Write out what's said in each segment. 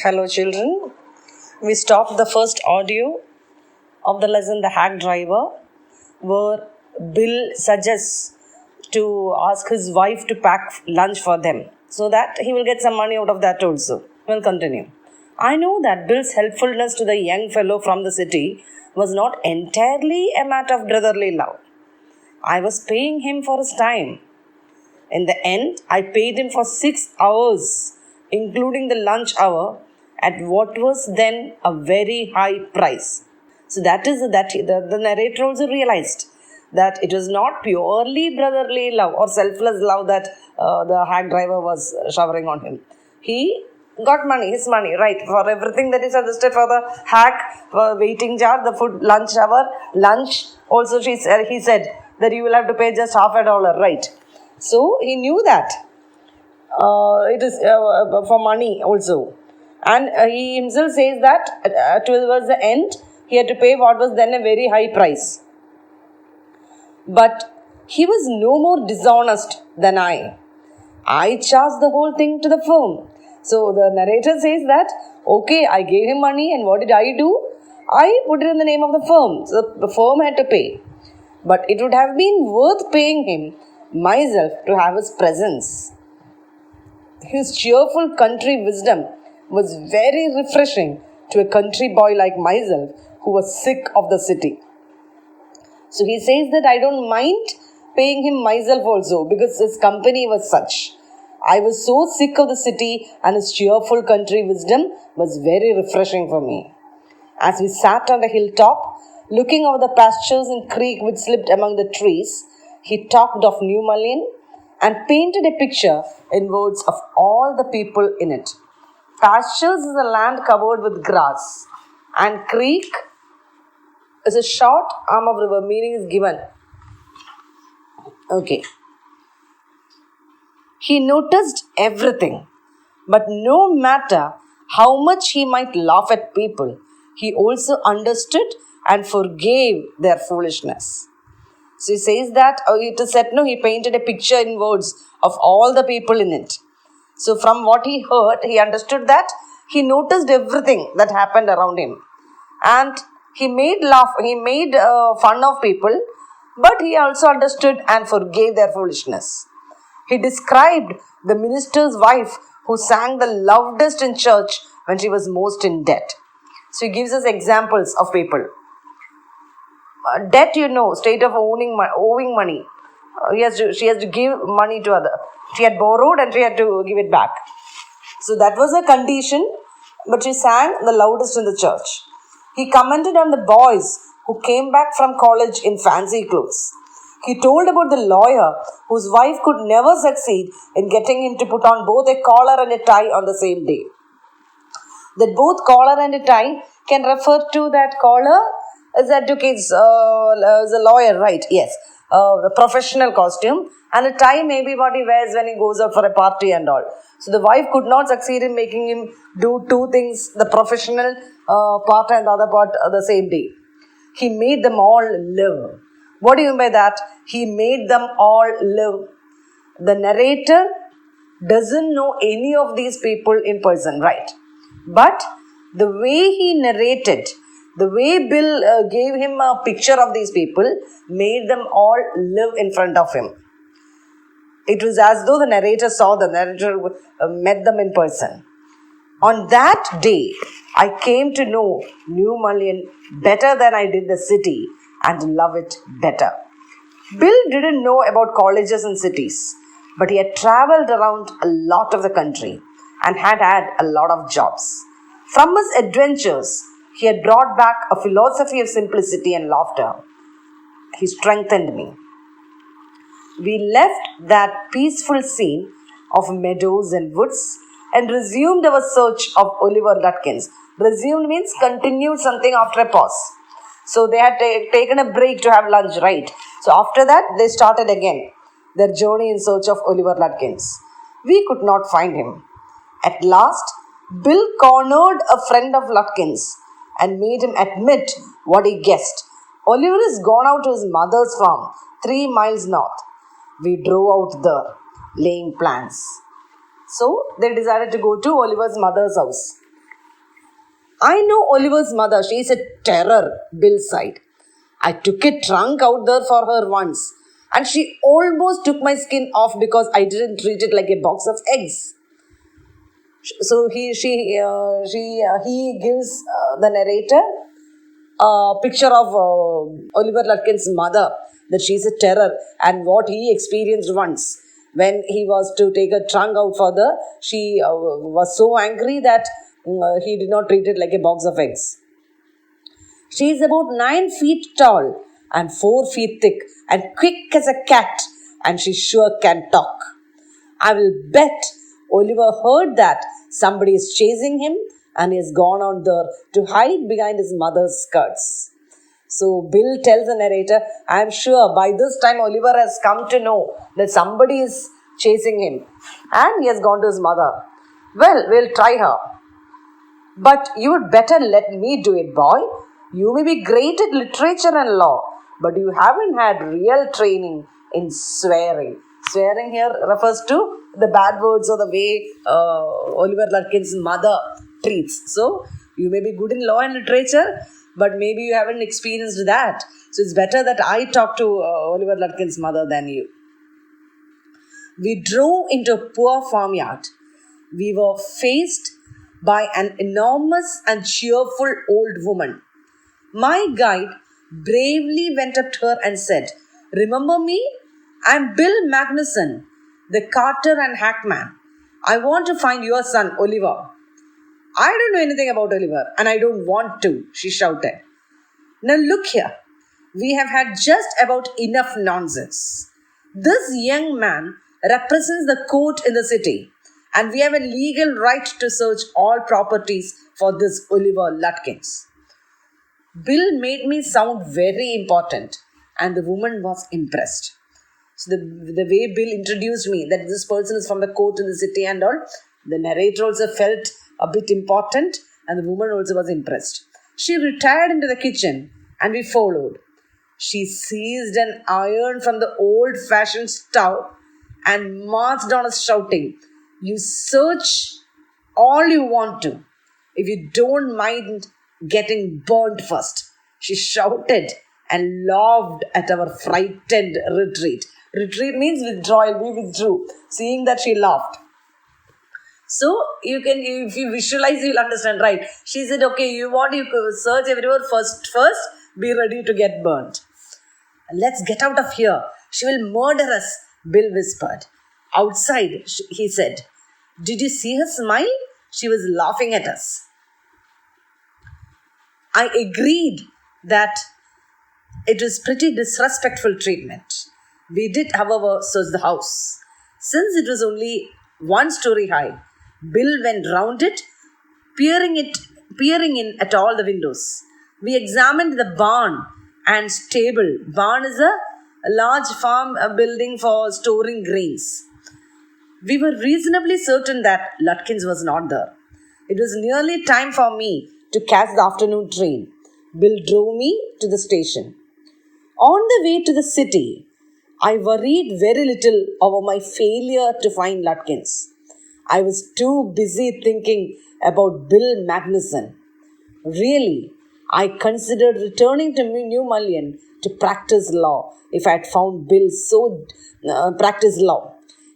Hello children, we stopped the first audio of the lesson The Hack Driver, where Bill suggests to ask his wife to pack lunch for them so that he will get some money out of that also. We'll continue. I know that Bill's helpfulness to the young fellow from the city was not entirely a matter of brotherly love. I was paying him for his time. In the end, I paid him for 6 hours, including the lunch hour, at what was then a very high price. So that is that the narrator also realized that it was not purely brotherly love or selfless love that the hack driver was showering on him. He got money, his money, right, for everything that is suggested for the hack, for waiting jar, the food, lunch hour, lunch. Also, he said that you will have to pay just $50, right? So he knew that it is for money also. And he himself says that towards the end, he had to pay what was then a very high price. But he was no more dishonest than I. I charged the whole thing to the firm. So the narrator says that, okay, I gave him money and what did I do? I put it in the name of the firm. So the firm had to pay. But it would have been worth paying him myself to have his presence. His cheerful country wisdom was very refreshing to a country boy like myself who was sick of the city. So he says that I don't mind paying him myself also because his company was such. I was so sick of the city and his cheerful country wisdom was very refreshing for me. As we sat on the hilltop, looking over the pastures and creek which slipped among the trees, he talked of New Mullion and painted a picture in words of all the people in it. Pastures is a land covered with grass, and creek is a short arm of river, meaning is given. Okay. He noticed everything, but no matter how much he might laugh at people, he also understood and forgave their foolishness. So he says that it is said, no, he painted a picture in words of all the people in it. So from what he heard, he understood that he noticed everything that happened around him. And he made fun of people, but he also understood and forgave their foolishness. He described the minister's wife who sang the loudest in church when she was most in debt. So he gives us examples of people. Debt, state of owing money. She has to give money to other. She had borrowed and she had to give it back. So that was a condition, but she sang the loudest in the church. He commented on the boys who came back from college in fancy clothes. He told about the lawyer whose wife could never succeed in getting him to put on both a collar and a tie on the same day. That both collar and a tie can refer to that collar as advocates, as a lawyer, right? Yes. The professional costume, and a tie may be what he wears when he goes out for a party and all. So the wife could not succeed in making him do two things, the professional part and the other part the same day. He made them all live. What do you mean by that? He made them all live. The narrator doesn't know any of these people in person, right? But the way he narrated, the way Bill gave him a picture of these people, made them all live in front of him. It was as though the narrator saw them, the narrator met them in person. On that day, I came to know New Mullion better than I did the city and love it better. Bill didn't know about colleges and cities, but he had traveled around a lot of the country and had a lot of jobs. From his adventures, he had brought back a philosophy of simplicity and laughter. He strengthened me. We left that peaceful scene of meadows and woods and resumed our search of Oliver Lutkins. Resumed means continued something after a pause. So they had taken a break to have lunch, right? So after that, they started again their journey in search of Oliver Lutkins. We could not find him. At last, Bill cornered a friend of Lutkins and made him admit what he guessed. Oliver is gone out to his mother's farm, 3 miles north. We drove out there, laying plans. So they decided to go to Oliver's mother's house. I know Oliver's mother. She is a terror, Bill sighed. I took a trunk out there for her once, and she almost took my skin off because I didn't treat it like a box of eggs. So he gives the narrator a picture of Oliver Lutkin's mother, that she's a terror, and what he experienced once when he was to take a trunk out further. She was so angry that he did not treat it like a box of eggs. She is about 9 feet tall and 4 feet thick and quick as a cat, and she sure can talk. I will bet Oliver heard that somebody is chasing him and he has gone out there to hide behind his mother's skirts. So Bill tells the narrator, I am sure by this time Oliver has come to know that somebody is chasing him and he has gone to his mother. Well, we'll try her. But you would better let me do it, boy. You may be great at literature and law, but you haven't had real training in swearing. Swearing here refers to the bad words or the way Oliver Lutkin's mother treats. So, you may be good in law and literature, but maybe you haven't experienced that. So, it's better that I talk to Oliver Lutkin's mother than you. We drove into a poor farmyard. We were faced by an enormous and cheerful old woman. My guide bravely went up to her and said, Remember me? I'm Bill Magnuson, the carter and hackman. I want to find your son, Oliver. I don't know anything about Oliver, and I don't want to, she shouted. Now look here. We have had just about enough nonsense. This young man represents the court in the city, and we have a legal right to search all properties for this Oliver Lutkins. Bill made me sound very important, and the woman was impressed. So the way Bill introduced me, that this person is from the court in the city and all, the narrator also felt a bit important, and the woman also was impressed. She retired into the kitchen, and we followed. She seized an iron from the old-fashioned stove and marched on us shouting, You search all you want to, if you don't mind getting burnt first. She shouted and laughed at our frightened retreat. Retreat means withdrawal. We withdrew, seeing that she laughed. So you can, if you visualize, you'll understand, right? She said, okay, you search everywhere first, be ready to get burnt. Let's get out of here. She will murder us, Bill whispered. Outside, he said, Did you see her smile? She was laughing at us. I agreed that it was pretty disrespectful treatment. We did, however, search the house. Since it was only 1 story high, Bill went round it, peering in at all the windows. We examined the barn and stable. Barn is a large farm building for storing grains. We were reasonably certain that Lutkins was not there. It was nearly time for me to catch the afternoon train. Bill drove me to the station. On the way to the city, I worried very little over my failure to find Lutkins. I was too busy thinking about Bill Magnuson. Really, I considered returning to New Mullion to practice law if I had found Bill so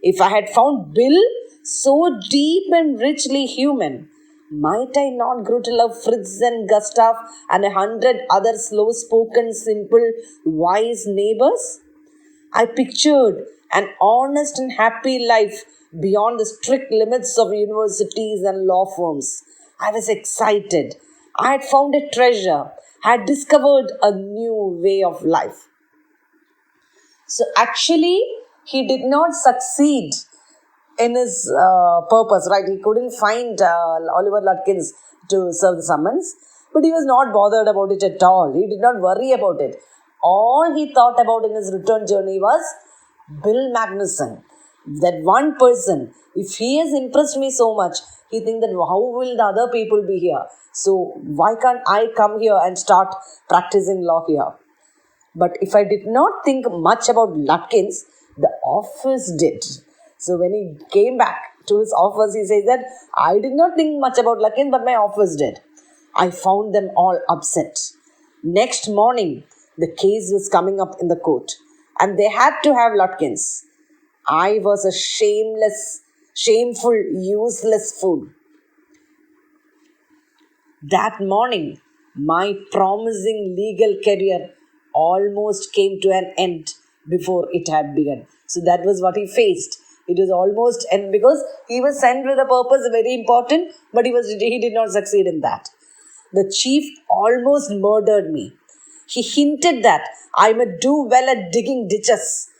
If I had found Bill so deep and richly human, might I not grow to love Fritz and Gustav and 100 other slow-spoken, simple, wise neighbors? I pictured an honest and happy life beyond the strict limits of universities and law firms. I was excited. I had found a treasure. I had discovered a new way of life. So actually, he did not succeed in his purpose, right? He couldn't find Oliver Lutkins to serve the summons, but he was not bothered about it at all. He did not worry about it. All he thought about in his return journey was Bill Magnuson. That one person, if he has impressed me so much, he thinks that how will the other people be here? So why can't I come here and start practicing law here? But if I did not think much about Lutkins, the office did. So when he came back to his office, he says that I did not think much about Lutkins, but my office did. I found them all upset. Next morning, the case was coming up in the court, and they had to have Lutkins. I was a shameful, useless fool. That morning, my promising legal career almost came to an end before it had begun. So that was what he faced. It was almost end because he was sent with a purpose, very important, but he did not succeed in that. The chief almost murdered me. He hinted that I might do well at digging ditches.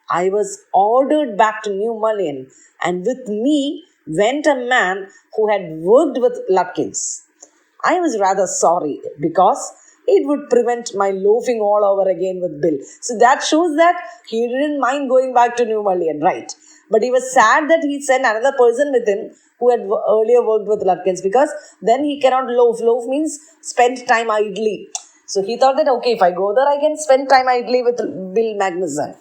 I was ordered back to New Mullion, and with me went a man who had worked with Lutkins. I was rather sorry because it would prevent my loafing all over again with Bill. So that shows that he didn't mind going back to New Mullion, right? But he was sad that he sent another person with him who had earlier worked with Lutkins, because then he cannot loaf. Loaf means spend time idly. So he thought that, okay, if I go there, I can spend time idly with Bill Magnuson.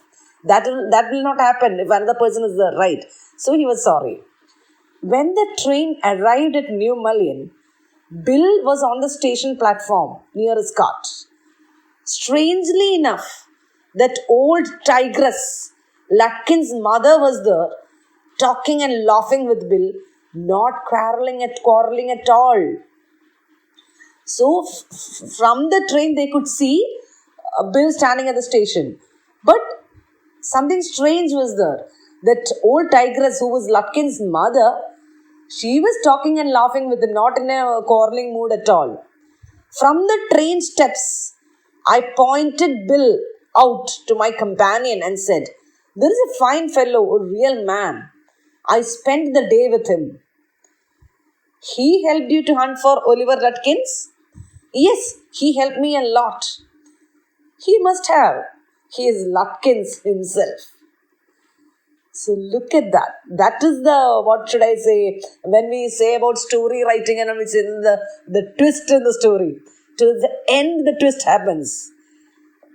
That will not happen if another person is there, right? So he was sorry. When the train arrived at New Mullion, Bill was on the station platform near his cart. Strangely enough, that old tigress, Lutkins' mother, was there, talking and laughing with Bill, not quarreling at all. So from the train they could see Bill standing at the station. But something strange was there. That old tigress, who was Lutkins' mother, she was talking and laughing with him, not in a quarreling mood at all. From the train steps, I pointed Bill out to my companion and said, "There is a fine fellow, a real man. I spent the day with him." "He helped you to hunt for Oliver Lutkins?" "Yes, he helped me a lot." "He must have. He is Lutkins himself." So look at that. That is what should I say, when we say about story writing and it's in the twist in the story. To the end, the twist happens.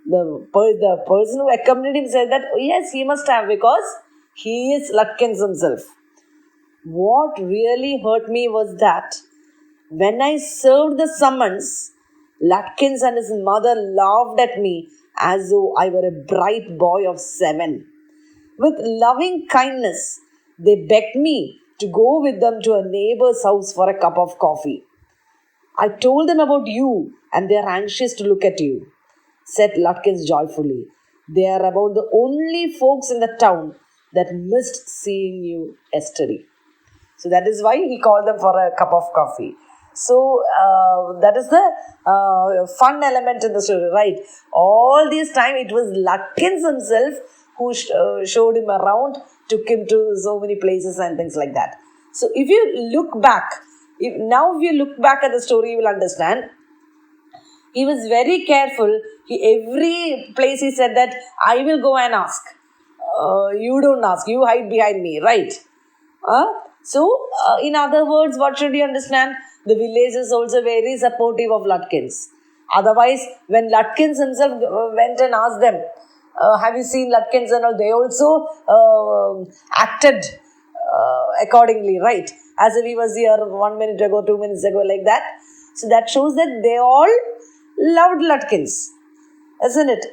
The person who accompanied him said that, oh, yes, he must have, because he is Lutkins himself. What really hurt me was that when I served the summons, Lutkins and his mother laughed at me as though I were a bright boy of 7. With loving kindness, they begged me to go with them to a neighbor's house for a cup of coffee. "I told them about you, and they are anxious to look at you," said Lutkins joyfully. "They are about the only folks in the town that missed seeing you yesterday." So that is why he called them for a cup of coffee. So that is the fun element in the story, right? All this time it was Lutkins himself who showed him around, took him to so many places and things like that. So if you look back, if you look back at the story, you will understand. He was very careful. Every place he said that, "I will go and ask." You don't ask, you hide behind me, right? In other words, what should you understand? The village is also very supportive of Lutkins. Otherwise, when Lutkins himself went and asked them, "Have you seen Lutkins?" and all, they also acted accordingly, right? As if he was here 1 minute ago, 2 minutes ago, like that. So that shows that they all loved Lutkins, isn't it?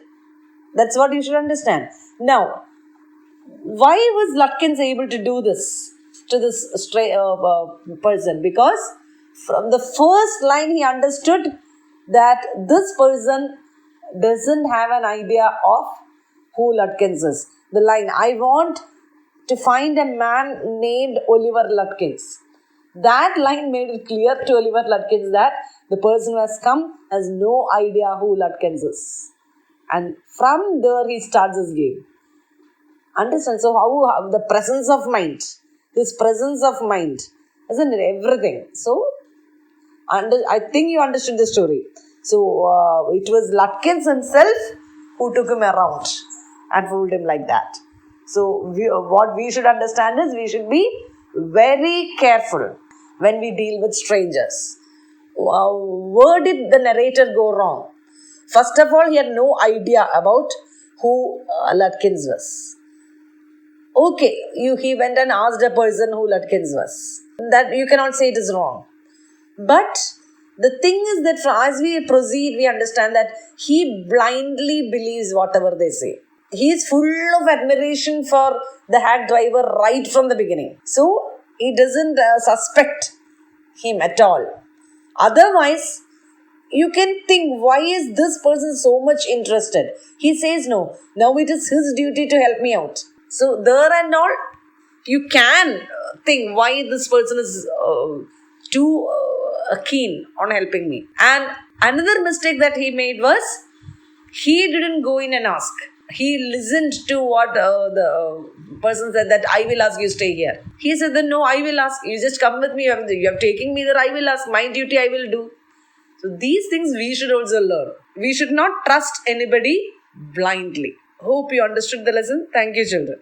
That's what you should understand. Now, why was Lutkins able to do this to this person? Because from the first line he understood that this person doesn't have an idea of who Lutkins is. The line, "I want to find a man named Oliver Lutkins." That line made it clear to Oliver Lutkins that the person who has come has no idea who Lutkins is. And from there he starts his game. Understand? So how the presence of mind, his presence of mind, isn't it? Everything. So I think you understood the story. So it was Lutkins himself who took him around and fooled him like that. So what we should understand is we should be very careful when we deal with strangers. Where did the narrator go wrong? First of all, he had no idea about who Lutkins was. Okay, he went and asked a person who Lutkins was. That you cannot say it is wrong. But The thing is that as we proceed, we understand that he blindly believes whatever they say. He is full of admiration for the hack driver right from the beginning. So he doesn't suspect him at all. Otherwise, you can think, why is this person so much interested? He says no. Now it is his duty to help me out. So there and all, you can think why this person is too keen on helping me. And another mistake that he made was he didn't go in and ask. He listened to what the person said, that I will ask you, stay here. He said that no, I will ask. You just come with me. You are taking me there. I will ask. My duty I will do. So these things we should also learn. We should not trust anybody blindly. Hope you understood the lesson. Thank you, children.